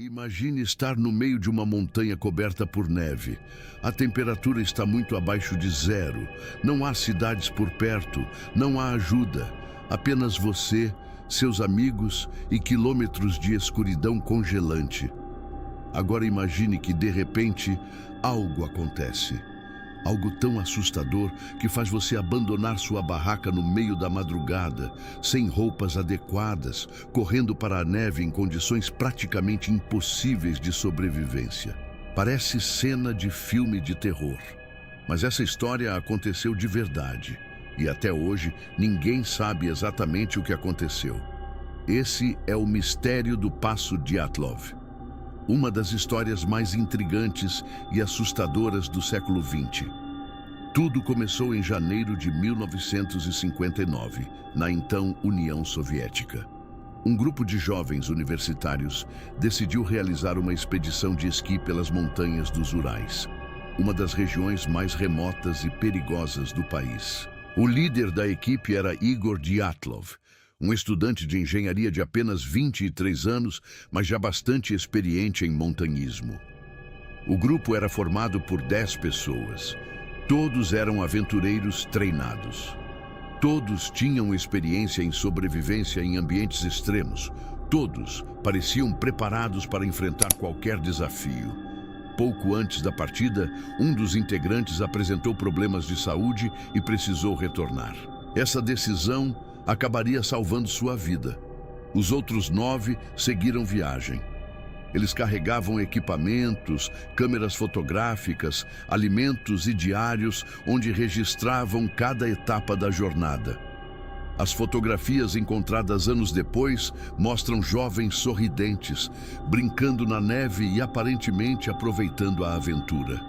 Imagine estar no meio de uma montanha coberta por neve. A temperatura está muito abaixo de zero. Não há cidades por perto, não há ajuda. Apenas você, seus amigos e quilômetros de escuridão congelante. Agora imagine que, de repente, algo acontece. Algo tão assustador que faz você abandonar sua barraca no meio da madrugada, sem roupas adequadas, correndo para a neve em condições praticamente impossíveis de sobrevivência. Parece cena de filme de terror. Mas essa história aconteceu de verdade. E até hoje, ninguém sabe exatamente o que aconteceu. Esse é o mistério do Passo Dyatlov. Uma das histórias mais intrigantes e assustadoras do século XX. Tudo começou em janeiro de 1959, na então União Soviética. Um grupo de jovens universitários decidiu realizar uma expedição de esqui pelas montanhas dos Urais, uma das regiões mais remotas e perigosas do país. O líder da equipe era Igor Dyatlov, um estudante de engenharia de apenas 23 anos, mas já bastante experiente em montanhismo. O grupo era formado por 10 pessoas. Todos eram aventureiros treinados. Todos tinham experiência em sobrevivência em ambientes extremos. Todos pareciam preparados para enfrentar qualquer desafio. Pouco antes da partida, um dos integrantes apresentou problemas de saúde e precisou retornar. Essa decisão acabaria salvando sua vida. Os outros 9 seguiram viagem. Eles carregavam equipamentos, câmeras fotográficas, alimentos e diários onde registravam cada etapa da jornada. As fotografias encontradas anos depois mostram jovens sorridentes, brincando na neve e aparentemente aproveitando a aventura.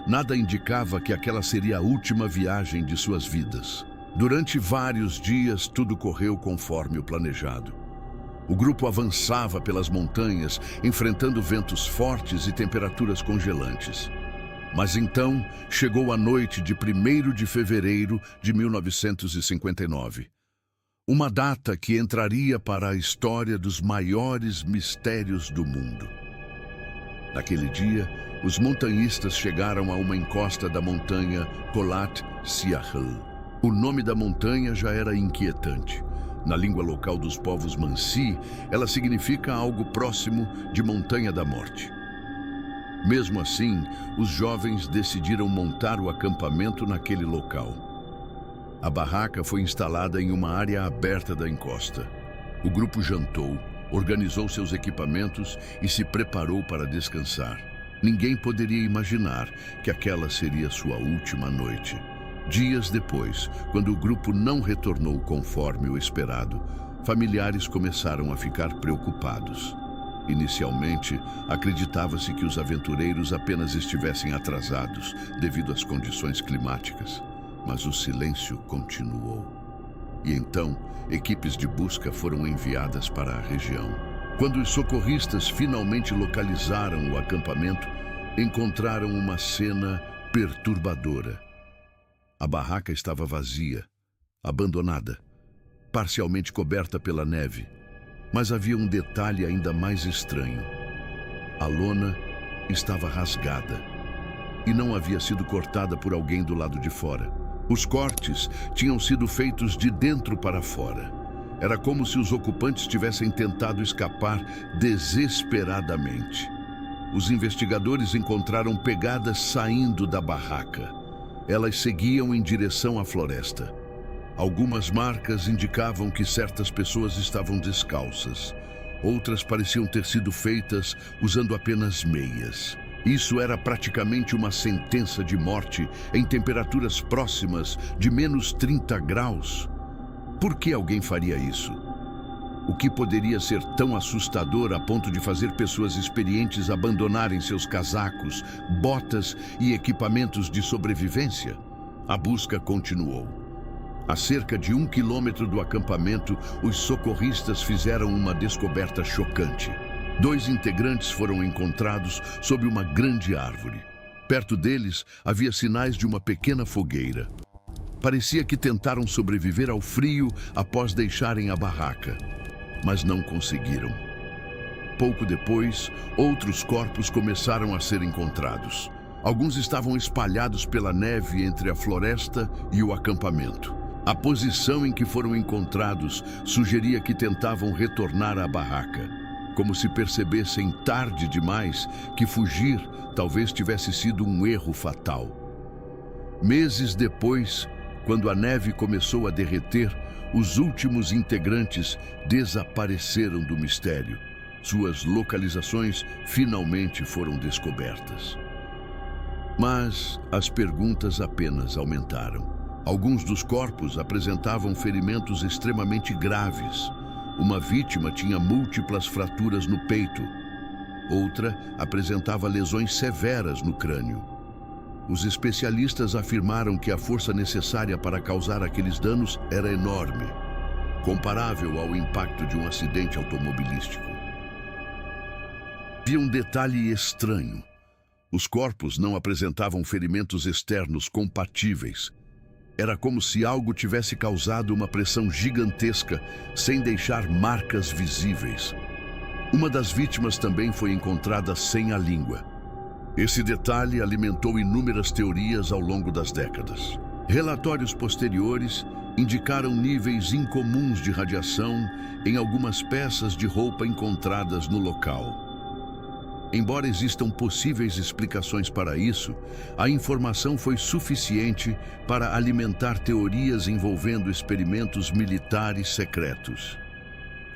Nada indicava que aquela seria a última viagem de suas vidas. Durante vários dias, tudo correu conforme o planejado. O grupo avançava pelas montanhas, enfrentando ventos fortes e temperaturas congelantes. Mas então chegou a noite de 1º de fevereiro de 1959. Uma data que entraria para a história dos maiores mistérios do mundo. Naquele dia, os montanhistas chegaram a uma encosta da montanha Kholat Syakhl. O nome da montanha já era inquietante. Na língua local dos povos Mansi, ela significa algo próximo de Montanha da Morte. Mesmo assim, os jovens decidiram montar o acampamento naquele local. A barraca foi instalada em uma área aberta da encosta. O grupo jantou, organizou seus equipamentos e se preparou para descansar. Ninguém poderia imaginar que aquela seria sua última noite. Dias depois, quando o grupo não retornou conforme o esperado, familiares começaram a ficar preocupados. Inicialmente, acreditava-se que os aventureiros apenas estivessem atrasados devido às condições climáticas, mas o silêncio continuou. E então, equipes de busca foram enviadas para a região. Quando os socorristas finalmente localizaram o acampamento, encontraram uma cena perturbadora. A barraca estava vazia, abandonada, parcialmente coberta pela neve. Mas havia um detalhe ainda mais estranho. A lona estava rasgada e não havia sido cortada por alguém do lado de fora. Os cortes tinham sido feitos de dentro para fora. Era como se os ocupantes tivessem tentado escapar desesperadamente. Os investigadores encontraram pegadas saindo da barraca. Elas seguiam em direção à floresta. Algumas marcas indicavam que certas pessoas estavam descalças. Outras pareciam ter sido feitas usando apenas meias. Isso era praticamente uma sentença de morte em temperaturas próximas de menos 30 graus. Por que alguém faria isso? O que poderia ser tão assustador a ponto de fazer pessoas experientes abandonarem seus casacos, botas e equipamentos de sobrevivência? A busca continuou. A cerca de 1 quilômetro do acampamento, os socorristas fizeram uma descoberta chocante. 2 integrantes foram encontrados sob uma grande árvore. Perto deles, havia sinais de uma pequena fogueira. Parecia que tentaram sobreviver ao frio após deixarem a barraca, mas não conseguiram. Pouco depois, outros corpos começaram a ser encontrados. Alguns estavam espalhados pela neve entre a floresta e o acampamento. A posição em que foram encontrados sugeria que tentavam retornar à barraca, como se percebessem tarde demais que fugir talvez tivesse sido um erro fatal. Meses depois, quando a neve começou a derreter, os últimos integrantes desapareceram do mistério. Suas localizações finalmente foram descobertas. Mas as perguntas apenas aumentaram. Alguns dos corpos apresentavam ferimentos extremamente graves. Uma vítima tinha múltiplas fraturas no peito. Outra apresentava lesões severas no crânio. Os especialistas afirmaram que a força necessária para causar aqueles danos era enorme, comparável ao impacto de um acidente automobilístico. Havia um detalhe estranho. Os corpos não apresentavam ferimentos externos compatíveis. Era como se algo tivesse causado uma pressão gigantesca, sem deixar marcas visíveis. Uma das vítimas também foi encontrada sem a língua. Esse detalhe alimentou inúmeras teorias ao longo das décadas. Relatórios posteriores indicaram níveis incomuns de radiação em algumas peças de roupa encontradas no local. Embora existam possíveis explicações para isso, a informação foi suficiente para alimentar teorias envolvendo experimentos militares secretos.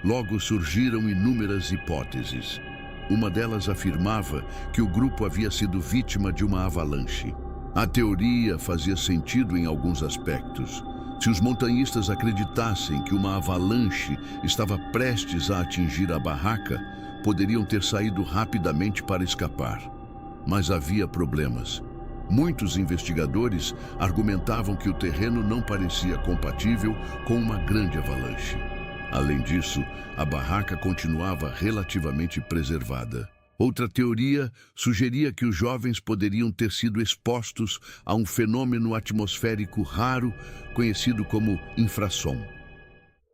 Logo surgiram inúmeras hipóteses. Uma delas afirmava que o grupo havia sido vítima de uma avalanche. A teoria fazia sentido em alguns aspectos. Se os montanhistas acreditassem que uma avalanche estava prestes a atingir a barraca, poderiam ter saído rapidamente para escapar. Mas havia problemas. Muitos investigadores argumentavam que o terreno não parecia compatível com uma grande avalanche. Além disso, a barraca continuava relativamente preservada. Outra teoria sugeria que os jovens poderiam ter sido expostos a um fenômeno atmosférico raro conhecido como infrassom.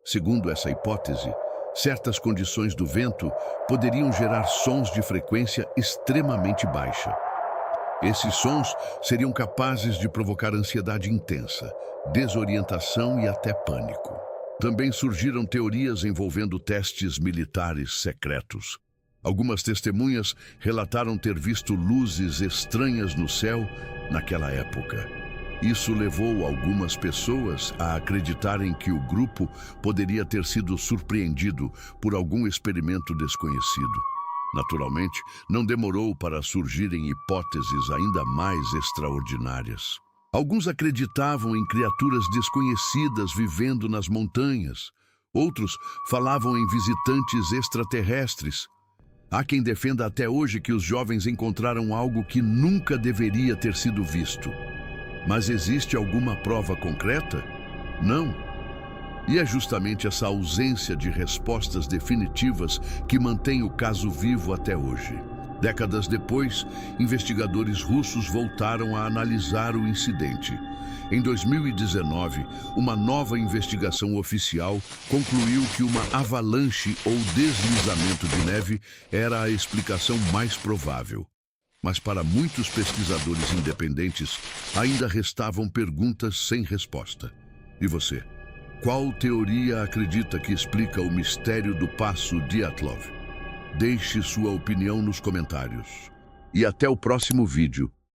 Segundo essa hipótese, certas condições do vento poderiam gerar sons de frequência extremamente baixa. Esses sons seriam capazes de provocar ansiedade intensa, desorientação e até pânico. Também surgiram teorias envolvendo testes militares secretos. Algumas testemunhas relataram ter visto luzes estranhas no céu naquela época. Isso levou algumas pessoas a acreditarem que o grupo poderia ter sido surpreendido por algum experimento desconhecido. Naturalmente, não demorou para surgirem hipóteses ainda mais extraordinárias. Alguns acreditavam em criaturas desconhecidas vivendo nas montanhas. Outros falavam em visitantes extraterrestres. Há quem defenda até hoje que os jovens encontraram algo que nunca deveria ter sido visto. Mas existe alguma prova concreta? Não. E é justamente essa ausência de respostas definitivas que mantém o caso vivo até hoje. Décadas depois, investigadores russos voltaram a analisar o incidente. Em 2019, uma nova investigação oficial concluiu que uma avalanche ou deslizamento de neve era a explicação mais provável. Mas para muitos pesquisadores independentes, ainda restavam perguntas sem resposta. E você? Qual teoria acredita que explica o mistério do Passo Dyatlov? Deixe sua opinião nos comentários. E até o próximo vídeo.